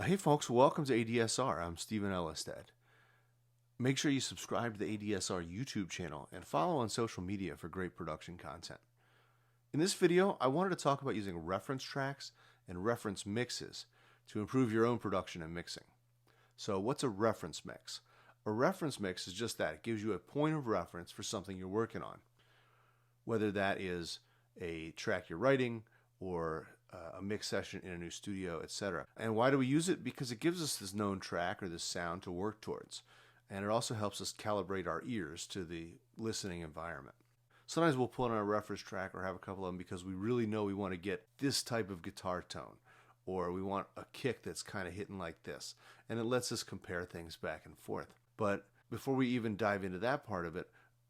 Hey folks, welcome to ADSR. I'm Stephen Ellestad. Make sure you subscribe to the ADSR YouTube channel and follow on social media for great production content. In this video, I wanted to talk about using reference tracks and reference mixes to improve your own production and mixing. So what's a reference mix? A reference mix is just that. It gives you a point of reference for something you're working on, whether that is a track you're writing or a mix session in a new studio, etc. And why do we use it? Because it gives us this known track or this sound to work towards. And it also helps us calibrate our ears to the listening environment. Sometimes we'll pull on a reference track or have a couple of them because we really know we want to get this type of guitar tone, or we want a kick that's kind of hitting like this. And it lets us compare things back and forth. But before we even dive into that part of it,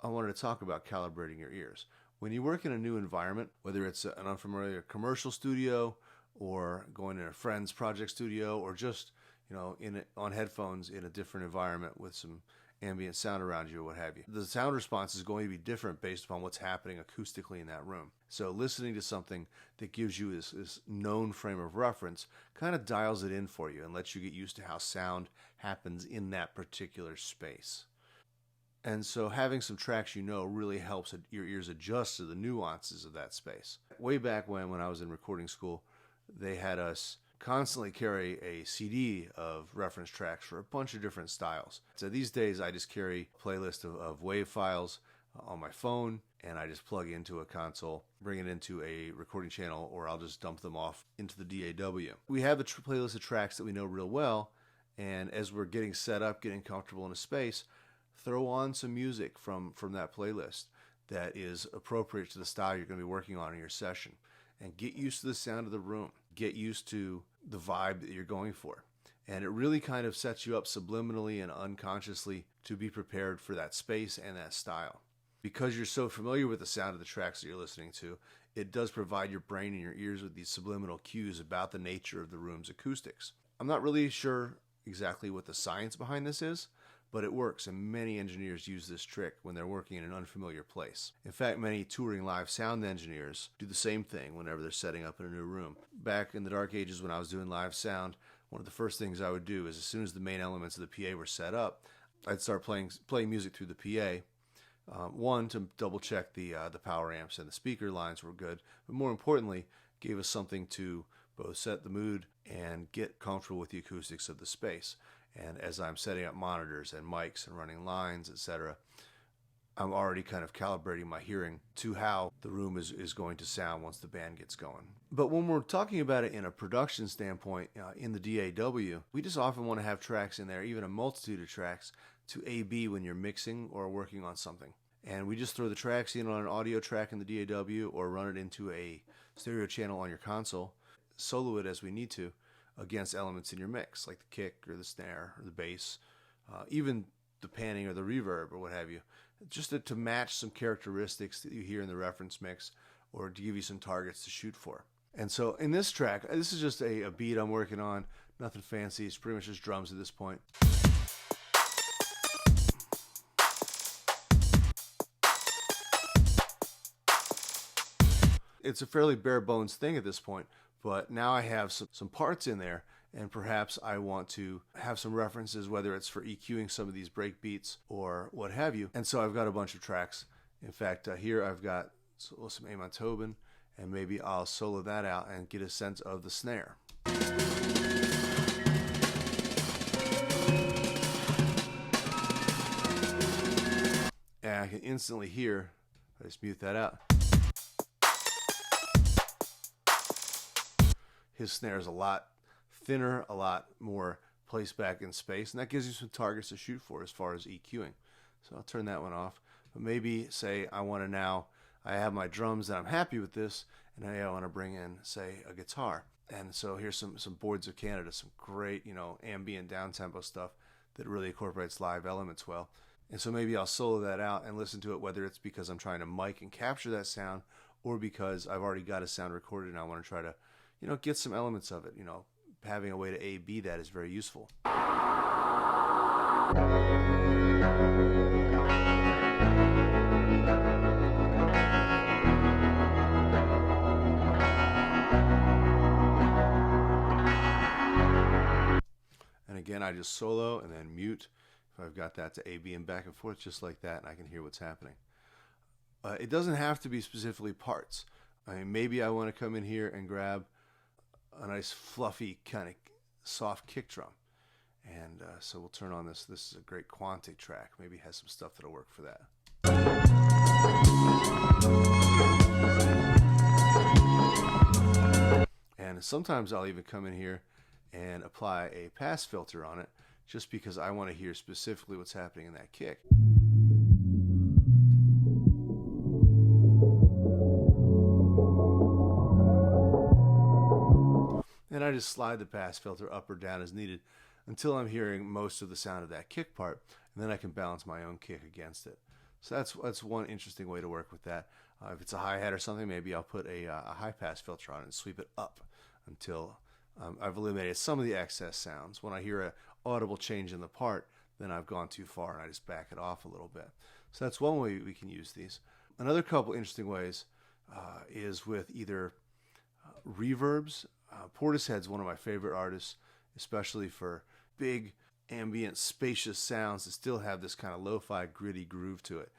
I wanted to talk about calibrating your ears. When you work in a new environment, whether it's an unfamiliar commercial studio or going in a friend's project studio or just, on headphones in a different environment with some ambient sound around you or what have you, the sound response is going to be different based upon what's happening acoustically in that room. So listening to something that gives you this known frame of reference kind of dials it in for you and lets you get used to how sound happens in that particular space. And so having some tracks really helps your ears adjust to the nuances of that space. Way back when I was in recording school, they had us constantly carry a CD of reference tracks for a bunch of different styles. So these days I just carry a playlist of WAV files on my phone, and I just plug into a console, bring it into a recording channel, or I'll just dump them off into the DAW. We have a playlist of tracks that we know real well, and as we're getting set up, getting comfortable in a space, throw on some music from that playlist that is appropriate to the style you're going to be working on in your session. And get used to the sound of the room. Get used to the vibe that you're going for. And it really kind of sets you up subliminally and unconsciously to be prepared for that space and that style. Because you're so familiar with the sound of the tracks that you're listening to, it does provide your brain and your ears with these subliminal cues about the nature of the room's acoustics. I'm not really sure exactly what the science behind this is, but it works, and many engineers use this trick when they're working in an unfamiliar place. In fact, many touring live sound engineers do the same thing whenever they're setting up in a new room. Back in the dark ages when I was doing live sound, one of the first things I would do is as soon as the main elements of the PA were set up, I'd start playing music through the PA. One, to double check the power amps and the speaker lines were good, but more importantly, gave us something to both set the mood and get comfortable with the acoustics of the space. And as I'm setting up monitors and mics and running lines, etc., I'm already kind of calibrating my hearing to how the room is going to sound once the band gets going. But when we're talking about it in a production standpoint, in the DAW, we just often want to have tracks in there, even a multitude of tracks, to A-B when you're mixing or working on something. And we just throw the tracks in on an audio track in the DAW or run it into a stereo channel on your console, solo it as we need to, against elements in your mix, like the kick or the snare or the bass, even the panning or the reverb or what have you, just to match some characteristics that you hear in the reference mix or to give you some targets to shoot for. And so in this track, this is just a beat I'm working on, nothing fancy, it's pretty much just drums at this point. It's a fairly bare bones thing at this point, but now I have some parts in there, and perhaps I want to have some references, whether it's for EQing some of these break beats or what have you. And so I've got a bunch of tracks. In fact, here I've got some Amon Tobin, and maybe I'll solo that out and get a sense of the snare. And I can instantly hear, I just mute that out, his snare is a lot thinner, a lot more placed back in space, and that gives you some targets to shoot for as far as EQing. So I'll turn that one off. But maybe say I have my drums and I'm happy with this, and I want to bring in, say, a guitar. And so here's some Boards of Canada, some great, ambient down-tempo stuff that really incorporates live elements well. And so maybe I'll solo that out and listen to it, whether it's because I'm trying to mic and capture that sound or because I've already got a sound recorded and I want to try to get some elements of it. Having a way to A-B that is very useful. again, I just solo and then mute. If I've got that to A, B, and back and forth just like that, and I can hear what's happening. It doesn't have to be specifically parts. I mean, maybe I want to come in here and grab a nice fluffy kind of soft kick drum. And so we'll turn on this. This is a great Quantic track. Maybe it has some stuff that'll work for that. And sometimes I'll even come in here and apply a pass filter on it just because I want to hear specifically what's happening in that kick. And I just slide the pass filter up or down as needed until I'm hearing most of the sound of that kick part, and then I can balance my own kick against it. So that's one interesting way to work with that. If it's a hi-hat or something, maybe I'll put a high pass filter on it and sweep it up until I've eliminated some of the excess sounds. When I hear an audible change in the part, then I've gone too far and I just back it off a little bit. So that's one way we can use these. Another couple interesting ways is with either reverbs. Portishead's one of my favorite artists, especially for big, ambient, spacious sounds that still have this kind of lo-fi, gritty groove to it.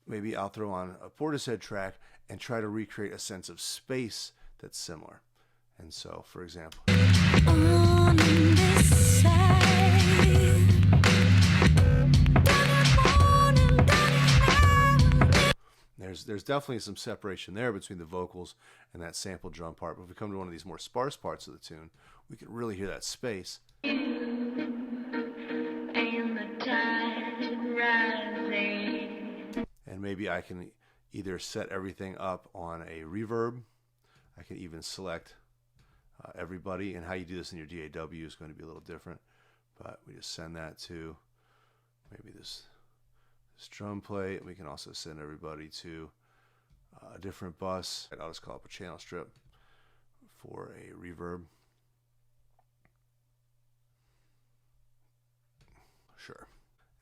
Maybe I'll throw on a Portishead track and try to recreate a sense of space that's similar. And so, for example, on this side, there's definitely some separation there between the vocals and that sample drum part. But if we come to one of these more sparse parts of the tune, we can really hear that space. And the tide rising. And maybe I can either set everything up on a reverb. I can even select everybody, and how you do this in your DAW is going to be a little different. But we just send that to maybe this drum plate, and we can also send everybody to a different bus. I'll just call up a channel strip for a reverb. Sure.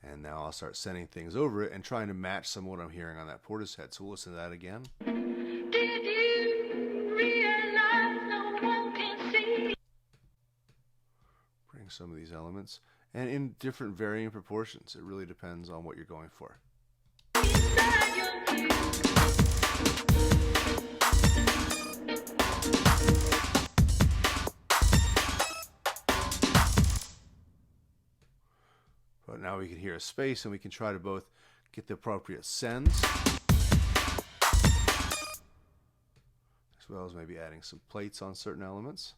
And now I'll start sending things over it and trying to match some of what I'm hearing on that Portishead. So we'll listen to that again. Did you realize no one can see? Bring some of these elements. And in different varying proportions. It really depends on what you're going for. But now we can hear a space, and we can try to both get the appropriate sends, as well as maybe adding some plates on certain elements.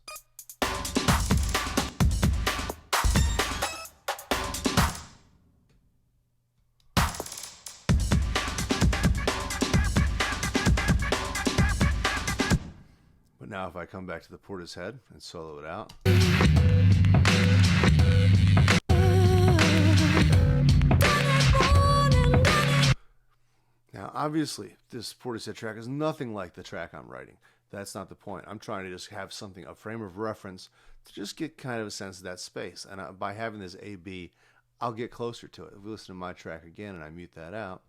But now if I come back to the Portishead and solo it out. Now obviously this Portishead track is nothing like the track I'm writing. That's not the point. I'm trying to just have something, a frame of reference, to just get kind of a sense of that space. And by having this A-B, I'll get closer to it. If we listen to my track again and I mute that out.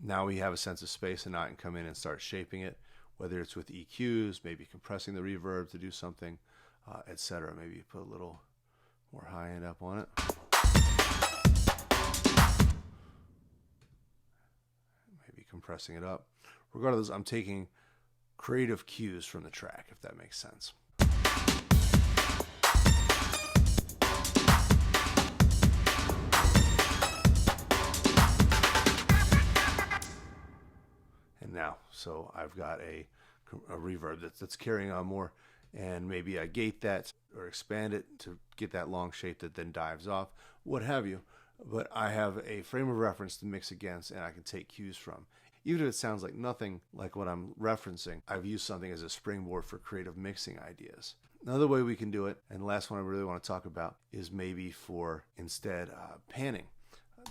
Now we have a sense of space, and now I can come in and start shaping it, whether it's with EQs, maybe compressing the reverb to do something, etc. Maybe put a little more high end up on it. Maybe compressing it up. Regardless, I'm taking creative cues from the track, if that makes sense. Now, so I've got a reverb that's carrying on more, and maybe I gate that or expand it to get that long shape that then dives off, what have you. But I have a frame of reference to mix against, and I can take cues from. Even if it sounds like nothing like what I'm referencing, I've used something as a springboard for creative mixing ideas. Another way we can do it, and the last one I really want to talk about, is maybe for instead panning.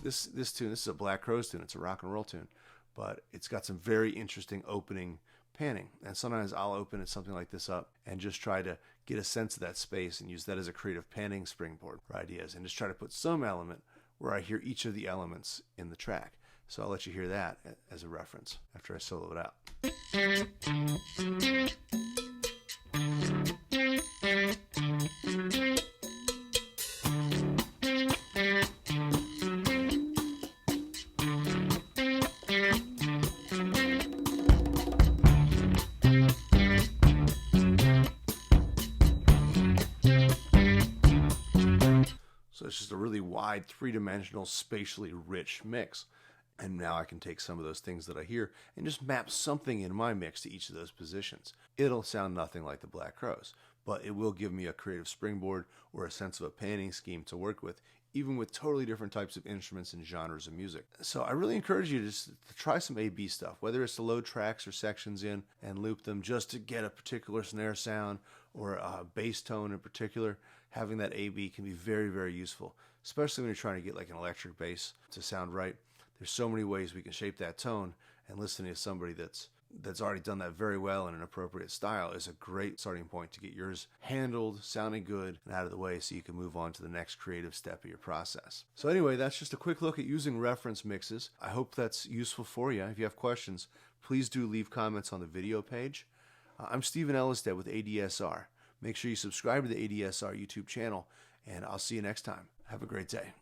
This tune, this is a Black Crowes tune. It's a rock and roll tune. But it's got some very interesting opening panning. And sometimes I'll open it something like this up and just try to get a sense of that space and use that as a creative panning springboard for ideas, and just try to put some element where I hear each of the elements in the track. So I'll let you hear that as a reference after I solo it out. So it's just a really wide, three-dimensional, spatially rich mix. And now I can take some of those things that I hear and just map something in my mix to each of those positions. It'll sound nothing like the Black Crowes, but it will give me a creative springboard or a sense of a panning scheme to work with, even with totally different types of instruments and genres of music. So I really encourage you to try some A-B stuff, whether it's to load tracks or sections in and loop them just to get a particular snare sound or a bass tone in particular. Having that A-B can be very, very useful, especially when you're trying to get like an electric bass to sound right. There's so many ways we can shape that tone, and listening to somebody that's already done that very well in an appropriate style is a great starting point to get yours handled, sounding good, and out of the way so you can move on to the next creative step of your process. So anyway, that's just a quick look at using reference mixes. I hope that's useful for you. If you have questions, please do leave comments on the video page. I'm Stephen Ellestad with ADSR. Make sure you subscribe to the ADSR YouTube channel, and I'll see you next time. Have a great day.